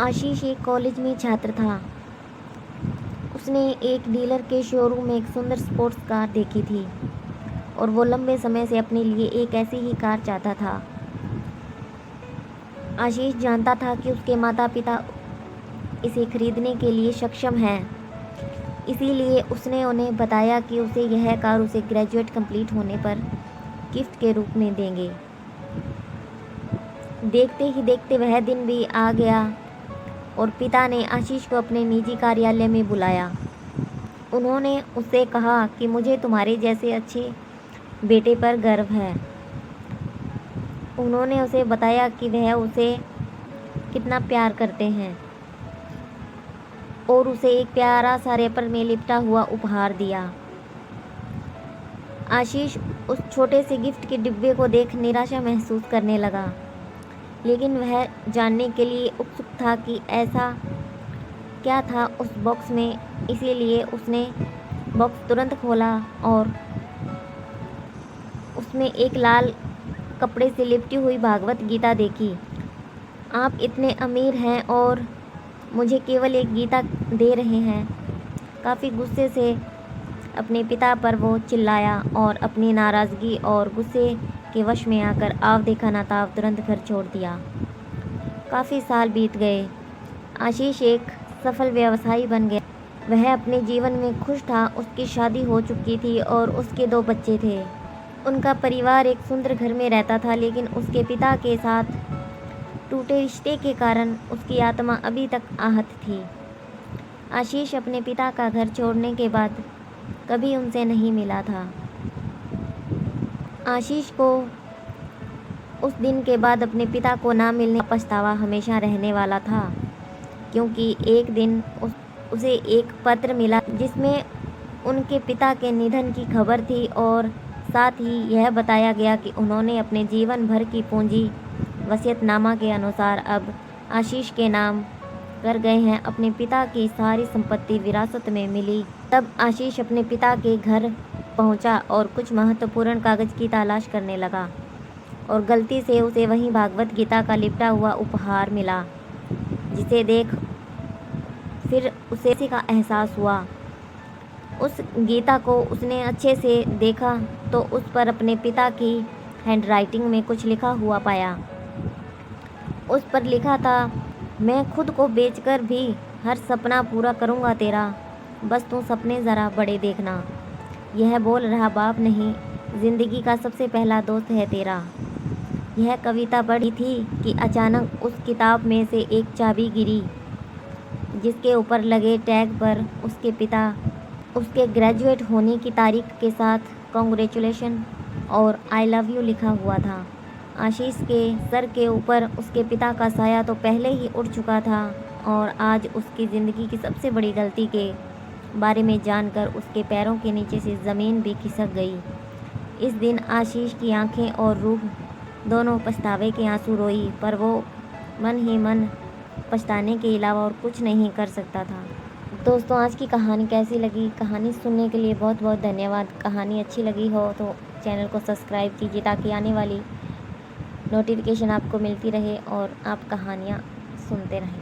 आशीष एक कॉलेज में छात्र था। उसने एक डीलर के शोरूम में एक सुंदर स्पोर्ट्स कार देखी थी और वो लंबे समय से अपने लिए एक ऐसी ही कार चाहता था। आशीष जानता था कि उसके माता पिता इसे खरीदने के लिए सक्षम हैं, इसीलिए उसने उन्हें बताया कि उसे यह कार उसे ग्रेजुएट कंप्लीट होने पर गिफ्ट के रूप में देंगे। देखते ही देखते वह दिन भी आ गया और पिता ने आशीष को अपने निजी कार्यालय में बुलाया। उन्होंने उससे कहा कि मुझे तुम्हारे जैसे अच्छे बेटे पर गर्व है। उन्होंने उसे बताया कि वह उसे कितना प्यार करते हैं और उसे एक प्यारा सा रैपर में लिपटा हुआ उपहार दिया। आशीष उस छोटे से गिफ्ट के डिब्बे को देख निराशा महसूस करने लगा, लेकिन वह जानने के लिए उत्सुक था कि ऐसा क्या था उस बॉक्स में। इसीलिए उसने बॉक्स तुरंत खोला और उसमें एक लाल कपड़े से लिपटी हुई भागवत गीता देखी। आप इतने अमीर हैं और मुझे केवल एक गीता दे रहे हैं। काफ़ी गुस्से से अपने पिता पर वो चिल्लाया और अपनी नाराज़गी और गुस्से के वश में आकर आव देखा ना ताव तुरंत घर छोड़ दिया। काफ़ी साल बीत गए। आशीष एक सफल व्यवसायी बन गया। वह अपने जीवन में खुश था। उसकी शादी हो चुकी थी और उसके 2 बच्चे थे। उनका परिवार एक सुंदर घर में रहता था, लेकिन उसके पिता के साथ टूटे रिश्ते के कारण उसकी आत्मा अभी तक आहत थी। आशीष अपने पिता का घर छोड़ने के बाद कभी उनसे नहीं मिला था। आशीष को उस दिन के बाद अपने पिता को ना मिलने का पछतावा हमेशा रहने वाला था, क्योंकि एक दिन उसे एक पत्र मिला जिसमें उनके पिता के निधन की खबर थी और साथ ही यह बताया गया कि उन्होंने अपने जीवन भर की पूंजी वसीयतनामा के अनुसार अब आशीष के नाम कर गए हैं। अपने पिता की सारी संपत्ति विरासत में मिली। तब आशीष अपने पिता के घर पहुंचा और कुछ महत्वपूर्ण कागज़ की तलाश करने लगा और गलती से उसे वहीं भागवत गीता का लिपटा हुआ उपहार मिला, जिसे देख फिर उसे इसी का एहसास हुआ। उस गीता को उसने अच्छे से देखा तो उस पर अपने पिता की हैंडराइटिंग में कुछ लिखा हुआ पाया। उस पर लिखा था, मैं खुद को बेचकर भी हर सपना पूरा करूँगा तेरा, बस तू सपने ज़रा बड़े देखना। यह बोल रहा बाप नहीं, ज़िंदगी का सबसे पहला दोस्त है तेरा। यह कविता पढ़ी थी कि अचानक उस किताब में से एक चाबी गिरी, जिसके ऊपर लगे टैग पर उसके पिता उसके ग्रेजुएट होने की तारीख के साथ कॉन्ग्रेचुलेशन और आई लव यू लिखा हुआ था। आशीष के सर के ऊपर उसके पिता का साया तो पहले ही उड़ चुका था और आज उसकी ज़िंदगी की सबसे बड़ी गलती के बारे में जानकर उसके पैरों के नीचे से ज़मीन भी खिसक गई। इस दिन आशीष की आंखें और रूह दोनों पछतावे के आंसू रोई, पर वो मन ही मन पछताने के अलावा और कुछ नहीं कर सकता था। दोस्तों, आज की कहानी कैसी लगी? कहानी सुनने के लिए बहुत बहुत धन्यवाद। कहानी अच्छी लगी हो तो चैनल को सब्सक्राइब कीजिए ताकि आने वाली नोटिफिकेशन आपको मिलती रहे और आप कहानियाँ सुनते रहें।